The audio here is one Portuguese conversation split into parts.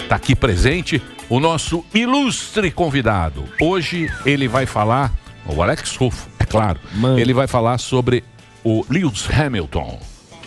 está aqui presente o nosso ilustre convidado. Hoje ele vai falar, o Alex Rufo, é claro, ele vai falar sobre o Lewis Hamilton.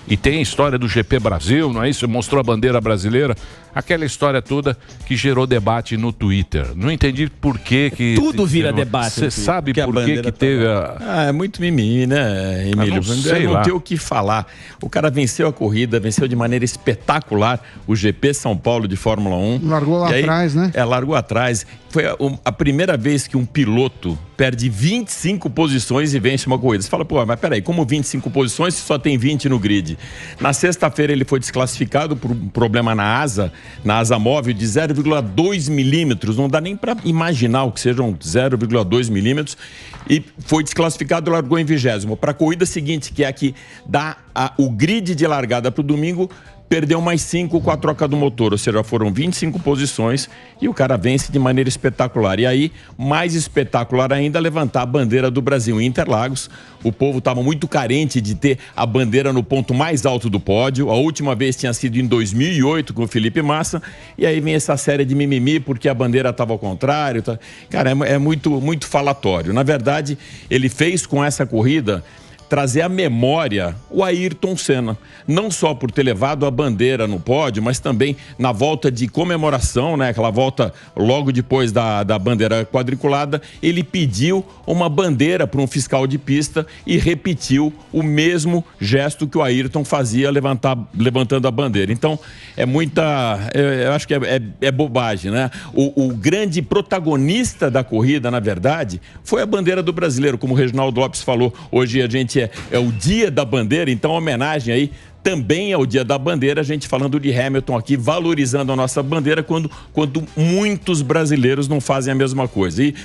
E tem a história do GP Brasil, não é isso? Mostrou a bandeira brasileira, aquela história toda que gerou debate no Twitter. Não entendi por que... Tudo vira debate. Você sabe por que teve a... é muito mimimi, né, Emílio? Não tem o que falar. O cara venceu a corrida, venceu de maneira espetacular o GP São Paulo de Fórmula 1. Largou lá atrás, né? Largou atrás. Foi a primeira vez que um piloto perde 25 posições e vence uma corrida. Você fala, pô, mas peraí, como 25 posições se só tem 20 no grid? Na sexta-feira ele foi desclassificado por um problema na asa móvel de 0,2 milímetros. Não dá nem para imaginar o que sejam 0,2 milímetros. E foi desclassificado e largou em 20º. Para a corrida seguinte, que é a que dá o grid de largada para o domingo, perdeu mais 5 com a troca do motor, ou seja, foram 25 posições e o cara vence de maneira espetacular. E aí, mais espetacular ainda, levantar a bandeira do Brasil em Interlagos. O povo estava muito carente de ter a bandeira no ponto mais alto do pódio. A última vez tinha sido em 2008 com o Felipe Massa. E aí vem essa série de mimimi porque a bandeira estava ao contrário. Tá? Cara, é muito falatório. Na verdade, ele fez com essa corrida trazer à memória o Ayrton Senna, não só por ter levado a bandeira no pódio, mas também na volta de comemoração, né? Aquela volta logo depois da bandeira quadriculada, ele pediu uma bandeira para um fiscal de pista e repetiu o mesmo gesto que o Ayrton fazia levantando a bandeira. Então, eu acho que é bobagem, né? O grande protagonista da corrida, na verdade, foi a bandeira do brasileiro, como o Reginaldo Lopes falou. Hoje a gente é o dia da bandeira, então homenagem aí também ao dia da bandeira, a gente falando de Hamilton aqui, valorizando a nossa bandeira quando muitos brasileiros não fazem a mesma coisa. E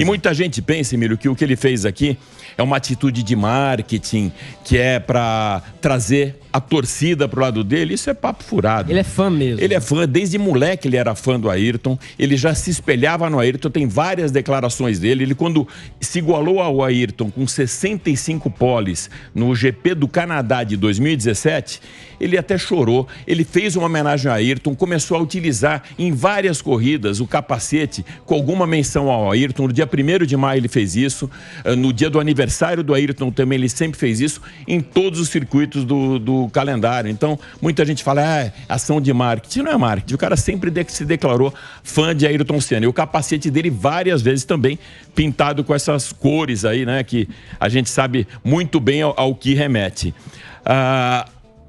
muita gente pensa, Emílio, que o que ele fez aqui é uma atitude de marketing, que é para trazer a torcida pro lado dele. Isso é papo furado. Ele é fã mesmo. Ele é fã, desde moleque ele era fã do Ayrton, ele já se espelhava no Ayrton, tem várias declarações dele. Ele, quando se igualou ao Ayrton com 65 poles no GP do Canadá de 2017, ele até chorou. Ele fez uma homenagem ao Ayrton, começou a utilizar em várias corridas o capacete com alguma menção ao Ayrton. No dia 1º de maio ele fez isso, no dia do aniversário do Ayrton também ele sempre fez isso, em todos os circuitos do calendário. Então, muita gente fala, ação de marketing. Não é marketing, o cara sempre se declarou fã de Ayrton Senna. E o capacete dele várias vezes também pintado com essas cores aí, né, que a gente sabe muito bem ao que remete.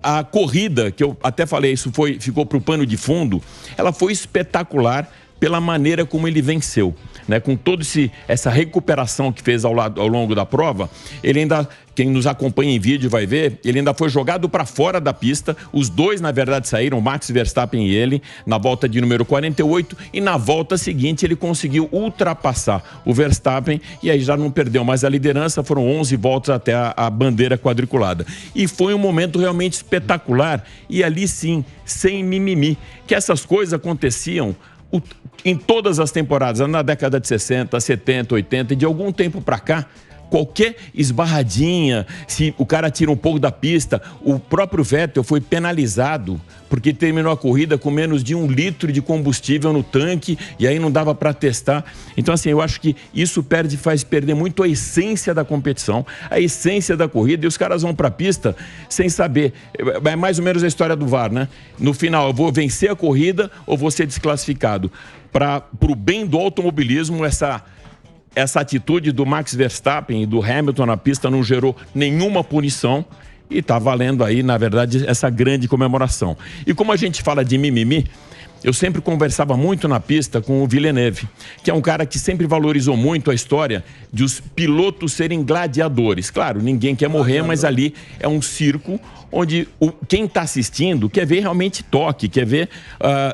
A corrida, que eu até falei, ficou para o pano de fundo, ela foi espetacular pela maneira como ele venceu, né? Com toda essa recuperação que fez ao longo da prova, ele ainda, quem nos acompanha em vídeo vai ver, ele ainda foi jogado para fora da pista. Os dois, na verdade, saíram, Max Verstappen e ele, na volta de número 48, e na volta seguinte ele conseguiu ultrapassar o Verstappen e aí já não perdeu mais a liderança. Foram 11 voltas até a bandeira quadriculada. E foi um momento realmente espetacular, e ali sim, sem mimimi, que essas coisas aconteciam em todas as temporadas, na década de 60, 70, 80, e de algum tempo para cá, qualquer esbarradinha, se o cara tira um pouco da pista, o próprio Vettel foi penalizado porque terminou a corrida com menos de 1 litro de combustível no tanque e aí não dava para testar. Então, assim, eu acho que isso faz perder muito a essência da competição, a essência da corrida, e os caras vão para a pista sem saber. É mais ou menos a história do VAR, né? No final, eu vou vencer a corrida ou vou ser desclassificado? Para o bem do automobilismo, essa atitude do Max Verstappen e do Hamilton na pista não gerou nenhuma punição e está valendo aí, na verdade, essa grande comemoração. E como a gente fala de mimimi, eu sempre conversava muito na pista com o Villeneuve, que é um cara que sempre valorizou muito a história de os pilotos serem gladiadores. Claro, ninguém quer morrer, mas ali é um circo onde quem está assistindo quer ver realmente toque, quer ver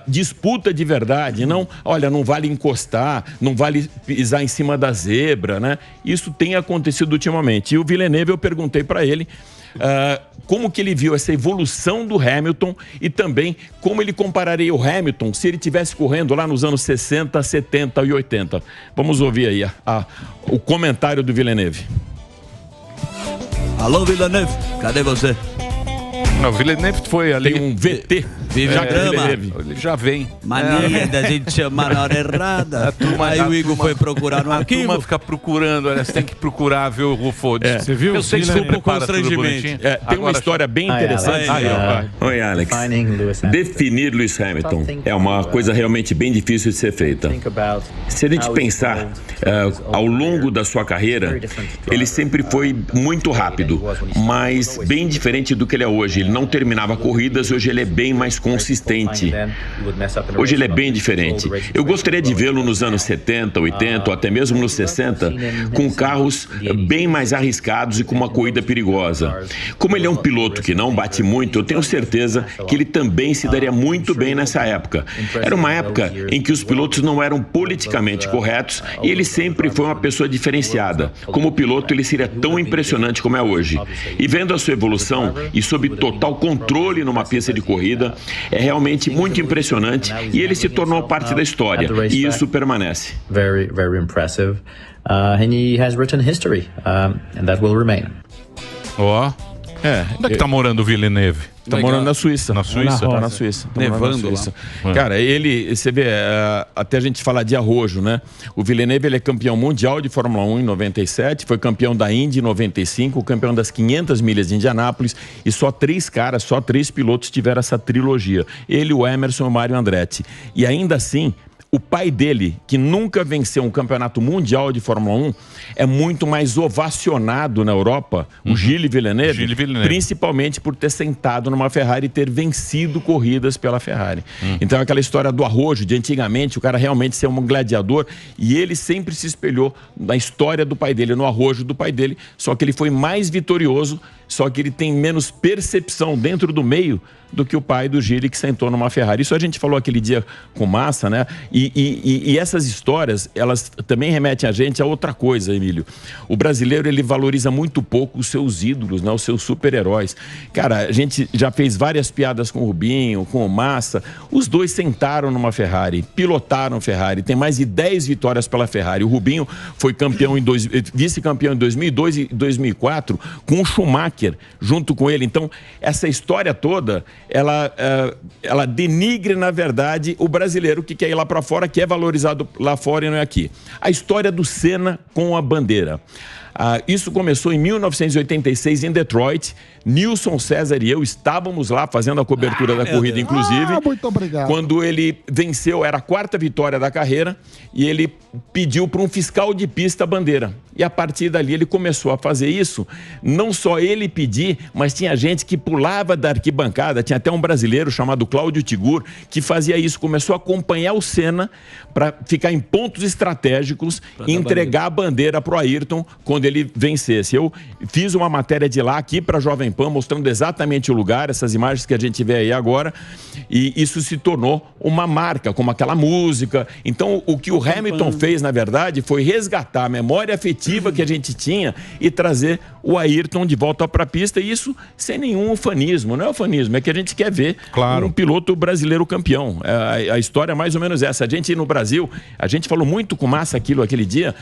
disputa de verdade. Não, olha, não vale encostar, não vale pisar em cima da zebra, né? Isso tem acontecido ultimamente. E o Villeneuve, eu perguntei para ele como que ele viu essa evolução do Hamilton e também como ele compararia o Hamilton se ele estivesse correndo lá nos anos 60, 70 e 80. Vamos ouvir aí o comentário do Villeneuve. Alô, Villeneuve, cadê você? Não, o Villeneuve foi ali... Tem um VT. Vive a grama. Ele já vem. Mania da gente chamar na hora errada. Aí o Igor foi procurar no arquivo. A turma fica procurando, olha, você tem que procurar, viu, Rufo? Você viu? Eu sei que você prepara tudo bonitinho. Tem uma história bem interessante. Oi, Alex. Definir Lewis Hamilton é uma coisa realmente bem difícil de ser feita. Se a gente pensar ao longo da sua carreira, ele sempre foi muito rápido, mas bem diferente do que ele é hoje. Ele não terminava corridas, hoje ele é bem mais consistente. Hoje ele é bem diferente. Eu gostaria de vê-lo nos anos 70, 80 ou até mesmo nos 60, com carros bem mais arriscados e com uma corrida perigosa. Como ele é um piloto que não bate muito, eu tenho certeza que ele também se daria muito bem nessa época. Era uma época em que os pilotos não eram politicamente corretos e ele sempre foi uma pessoa diferenciada. Como piloto, ele seria tão impressionante como é hoje. E vendo a sua evolução e sob total controle numa pista de corrida, é realmente muito impressionante e ele se tornou parte da história. E isso permanece. Very, very impressive. And he has written history, and that will remain. Ó. Onde é que tá morando o Villeneuve? Tá morando na Suíça. Na Suíça? Tá na Suíça. Nevando lá. Cara, ele, você vê, até a gente falar de arrojo, né? O Villeneuve, ele é campeão mundial de Fórmula 1 em 97, foi campeão da Indy em 95, campeão das 500 milhas de Indianápolis, e só três pilotos tiveram essa trilogia. Ele, o Emerson e o Mário Andretti. E ainda assim, o pai dele, que nunca venceu um campeonato mundial de Fórmula 1, é muito mais ovacionado na Europa, o Gilles Villeneuve, principalmente por ter sentado numa Ferrari e ter vencido corridas pela Ferrari. Então, aquela história do arrojo, de antigamente, o cara realmente ser um gladiador, e ele sempre se espelhou na história do pai dele, no arrojo do pai dele, só que ele foi mais vitorioso, só que ele tem menos percepção dentro do meio do que o pai do Gilles, que sentou numa Ferrari. Isso a gente falou aquele dia com Massa, né? E essas histórias, elas também remetem a gente a outra coisa, Emílio. O brasileiro, ele valoriza muito pouco os seus ídolos, né? Os seus super-heróis. Cara, a gente já fez várias piadas com o Rubinho, com o Massa. Os dois sentaram numa Ferrari, pilotaram Ferrari, tem mais de 10 vitórias pela Ferrari. O Rubinho foi vice-campeão em 2002 e 2004 com o Schumacher junto com ele. Então, essa história toda, ela denigre, na verdade, o brasileiro que quer ir lá para fora, que é valorizado lá fora e não é aqui. A história do Senna com a bandeira. Isso começou em 1986 em Detroit. Nilson César e eu estávamos lá fazendo a cobertura da corrida, inclusive. Muito obrigado. Quando ele venceu, era a 4ª vitória da carreira, e ele pediu para um fiscal de pista a bandeira. E a partir dali ele começou a fazer isso. Não só ele pedir, mas tinha gente que pulava da arquibancada. Tinha até um brasileiro chamado Cláudio Tigur que fazia isso. Começou a acompanhar o Senna para ficar em pontos estratégicos e entregar a bandeira para o Ayrton quando ele vencesse. Eu fiz uma matéria de lá aqui para a Jovem Pan, mostrando exatamente o lugar, essas imagens que a gente vê aí agora, e isso se tornou uma marca, como aquela música. Então, o que o Hamilton fez, na verdade, foi resgatar a memória afetiva que a gente tinha e trazer o Ayrton de volta para a pista, e isso sem nenhum ufanismo. Não é ufanismo, é que a gente quer ver um piloto brasileiro campeão. A história é mais ou menos essa. A gente no Brasil, a gente falou muito com Massa aquele dia.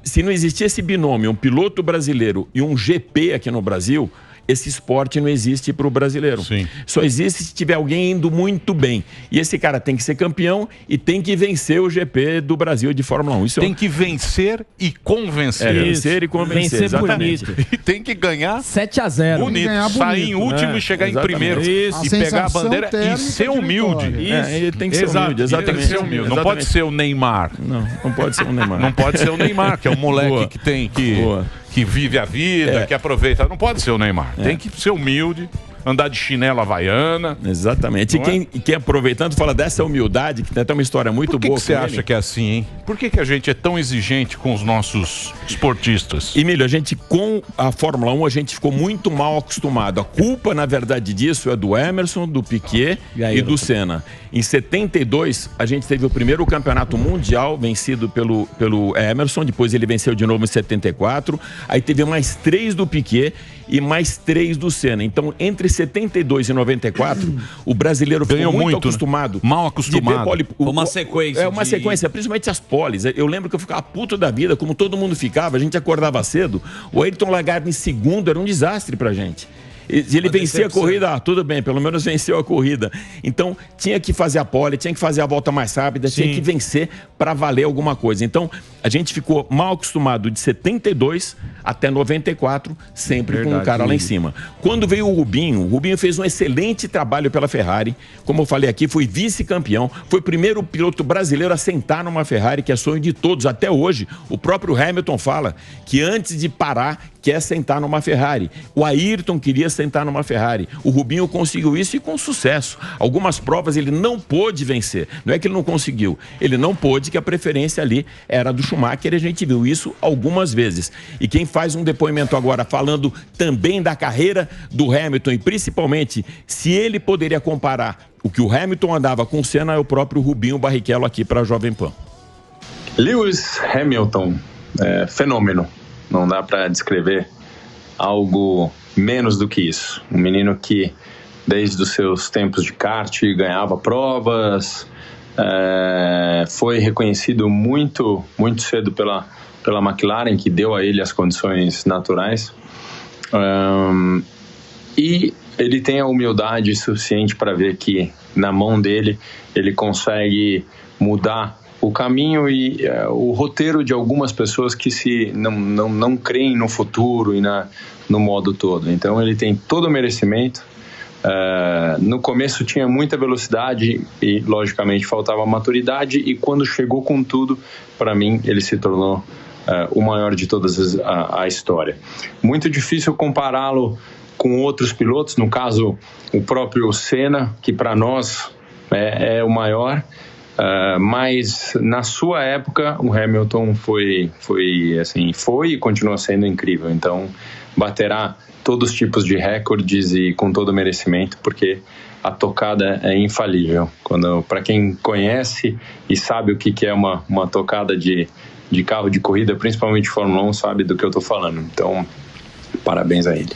Se não existia esse binômio, um piloto brasileiro e um GP aqui no Brasil, esse esporte não existe para o brasileiro. Sim. Só existe se tiver alguém indo muito bem. E esse cara tem que ser campeão e tem que vencer o GP do Brasil de Fórmula 1. Isso tem que vencer e convencer. Vencer e convencer, vencer exatamente. bonito. E tem que ganhar 7-0. bonito. Sair em último e chegar em primeiro. Isso. E pegar a bandeira e ser humilde. Ele tem que ser humilde, exatamente. Tem que ser humilde. Não pode ser o Neymar. Não pode ser o Neymar. Não pode ser o Neymar, que é o moleque que vive a vida, que aproveita. Não pode ser o Neymar. Tem que ser humilde, andar de chinela havaiana. Exatamente. E quem aproveitando fala dessa humildade, que tem até uma história muito boa. Por que você acha que é assim, hein? Por que a gente é tão exigente com os nossos esportistas? Emílio, a gente com a Fórmula 1, a gente ficou muito mal acostumado. A culpa, na verdade, disso é do Emerson, do Piquet e do Senna. Em 72, a gente teve o primeiro campeonato mundial vencido pelo Emerson, depois ele venceu de novo em 74, aí teve mais 3 do Piquet e mais 3 do Senna. Então, entre 72 e 94, o brasileiro ficou muito acostumado. Mal acostumado. Uma sequência. Uma sequência, principalmente as poles. Eu lembro que eu ficava puto da vida, como todo mundo ficava, a gente acordava cedo. O Ayrton largava em segundo, era um desastre pra gente. Se ele vencia a corrida, tudo bem, pelo menos venceu a corrida. Então, tinha que fazer a pole, tinha que fazer a volta mais rápida, tinha que vencer para valer alguma coisa. Então, a gente ficou mal acostumado de 72 até 94, sempre com um cara lá em cima. Quando veio o Rubinho fez um excelente trabalho pela Ferrari. Como eu falei aqui, foi vice-campeão, foi o primeiro piloto brasileiro a sentar numa Ferrari, que é sonho de todos. Até hoje, o próprio Hamilton fala que antes de parar, quer sentar numa Ferrari. O Ayrton queria sentar numa Ferrari. O Rubinho conseguiu isso e com sucesso. Algumas provas ele não pôde vencer. Não é que ele não conseguiu. Ele não pôde, que a preferência ali era do Schumacher, e a gente viu isso algumas vezes. E quem faz um depoimento agora falando também da carreira do Hamilton e principalmente se ele poderia comparar o que o Hamilton andava com o Senna, é o próprio Rubinho Barrichello aqui para a Jovem Pan. Lewis Hamilton, fenômeno. Não dá para descrever algo menos do que isso. Um menino que, desde os seus tempos de kart, ganhava provas, foi reconhecido muito cedo pela McLaren, que deu a ele as condições naturais. E ele tem a humildade suficiente para ver que, na mão dele, ele consegue mudar o caminho e o roteiro de algumas pessoas que não creem no futuro e no modo todo. Então ele tem todo o merecimento. No começo tinha muita velocidade e logicamente faltava maturidade, e quando chegou com tudo, para mim ele se tornou o maior de todas a história. Muito difícil compará-lo com outros pilotos, no caso o próprio Senna, que para nós é o maior. Mas na sua época o Hamilton foi e continua sendo incrível. Então baterá todos os tipos de recordes e com todo o merecimento, porque a tocada é infalível. Para quem conhece e sabe o que é uma tocada de carro de corrida, principalmente de Fórmula 1, sabe do que eu estou falando. Então, parabéns a ele.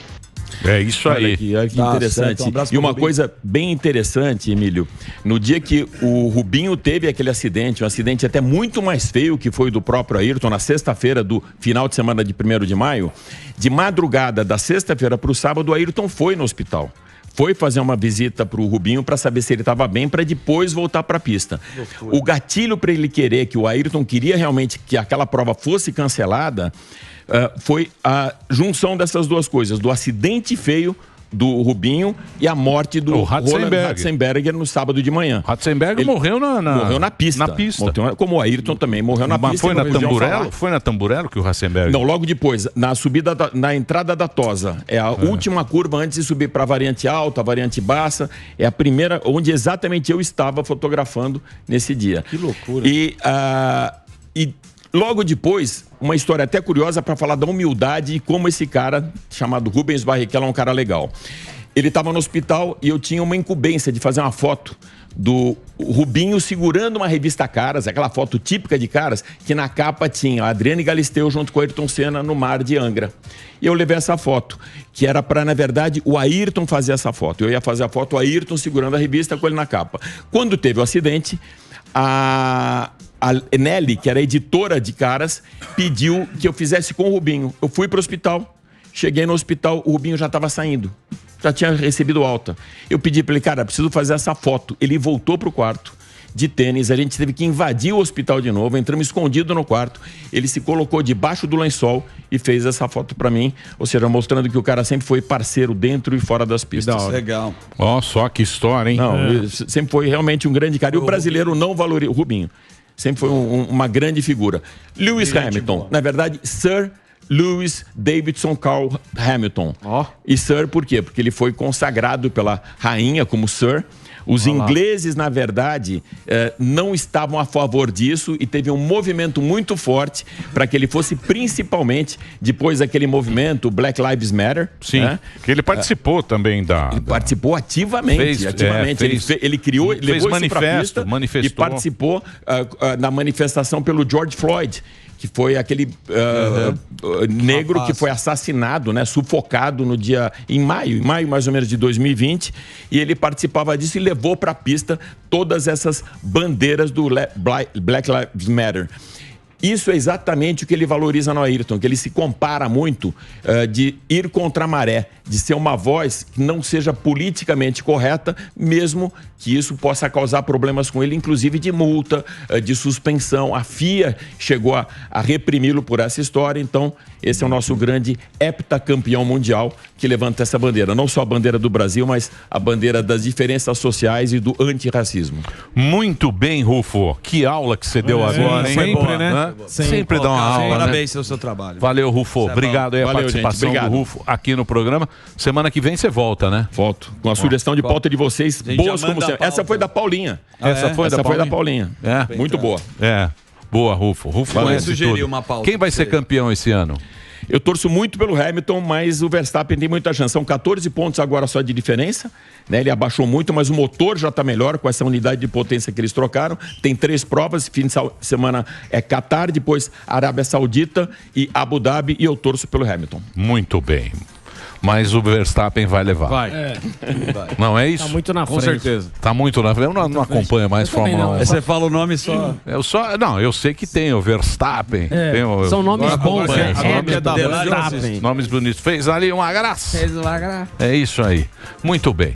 É isso aí. Olha que interessante. Certo, e uma coisa bem interessante, Emílio, no dia que o Rubinho teve aquele acidente, um acidente até muito mais feio que foi do próprio Ayrton, na sexta-feira do final de semana de 1º de maio, de madrugada da sexta-feira para o sábado, o Ayrton foi no hospital. Foi fazer uma visita para o Rubinho para saber se ele estava bem, para depois voltar para a pista. O gatilho para ele querer, que o Ayrton queria realmente que aquela prova fosse cancelada, foi a junção dessas duas coisas, do acidente feio do Rubinho e a morte do Ratzenberger no sábado de manhã. Ratzenberger morreu na pista. Como o Ayrton também morreu na pista. Foi na Tamburello? Foi na Tamburello que o Ratzenberger... Não, logo depois, na entrada da Tosa. É a última curva antes de subir para a variante alta, a variante baixa. É a primeira, onde exatamente eu estava fotografando nesse dia. Que loucura. E logo depois, uma história até curiosa para falar da humildade e como esse cara, chamado Rubens Barrichello, é um cara legal. Ele estava no hospital e eu tinha uma incumbência de fazer uma foto do Rubinho segurando uma revista Caras, aquela foto típica de Caras, que na capa tinha a Adriane Galisteu junto com o Ayrton Senna no mar de Angra. E eu levei essa foto, que era para, na verdade, o Ayrton fazer essa foto. Eu ia fazer a foto, o Ayrton segurando a revista com ele na capa. Quando teve o acidente, a Nelly, que era editora de Caras, pediu que eu fizesse com o Rubinho. Eu fui para o hospital, cheguei no hospital, o Rubinho já estava saindo, já tinha recebido alta. Eu pedi para ele, cara, preciso fazer essa foto. Ele voltou para o quarto de tênis, a gente teve que invadir o hospital de novo, entramos escondido no quarto, ele se colocou debaixo do lençol e fez essa foto para mim, ou seja, mostrando que o cara sempre foi parceiro dentro e fora das pistas. Legal. Ó, só que história, hein? Não, sempre foi realmente um grande cara, e o brasileiro não valoriza, o Rubinho sempre foi uma grande figura. Lewis Hamilton, na verdade, Sir Lewis Davidson Carl Hamilton. E Sir por quê? Porque ele foi consagrado pela rainha como Sir. Os ingleses, na verdade, não estavam a favor disso e teve um movimento muito forte para que ele fosse, principalmente depois daquele movimento Black Lives Matter. Sim, que ele participou também Ele participou ativamente. Ele criou, levou isso para a pista e participou na manifestação pelo George Floyd, que foi aquele negro que foi assassinado, né, sufocado em maio mais ou menos de 2020, e ele participava disso e levou para a pista todas essas bandeiras do Black Lives Matter. Isso é exatamente o que ele valoriza no Ayrton, que ele se compara muito de ir contra a maré, de ser uma voz que não seja politicamente correta, mesmo que isso possa causar problemas com ele, inclusive de multa, de suspensão. A FIA chegou a reprimi-lo por essa história, então esse é o nosso grande heptacampeão mundial que levanta essa bandeira. Não só a bandeira do Brasil, mas a bandeira das diferenças sociais e do antirracismo. Muito bem, Rufo. Que aula que você deu agora, hein? Sempre, né? Sempre dá uma aula, Parabéns né? pelo seu trabalho. Valeu, Rufo. Obrigado aí a participação do Rufo aqui no programa. Semana que vem você volta, né? Volto. Com a sugestão de pauta de vocês, boas como sempre. Essa foi da Paulinha. Essa foi da Paulinha. É. Muito boa. É. Boa, Rufo. Rufo conhece tudo. Uma pauta. Quem vai ser campeão esse ano? Eu torço muito pelo Hamilton, mas o Verstappen tem muita chance. São 14 pontos agora só de diferença, né? Ele abaixou muito, mas o motor já está melhor com essa unidade de potência que eles trocaram. Tem 3 provas, fim de semana é Qatar, depois Arábia Saudita e Abu Dhabi, e eu torço pelo Hamilton. Muito bem. Mas o Verstappen vai levar. Vai. Não é isso? Tá muito na frente. Com certeza. Tá muito na frente. Eu não acompanho mais Fórmula 1. Você fala o nome só. Não, eu sei que tem o Verstappen. Tem São nomes bons, né? Nomes bonitos. Fez ali uma graça. É isso aí. Muito bem.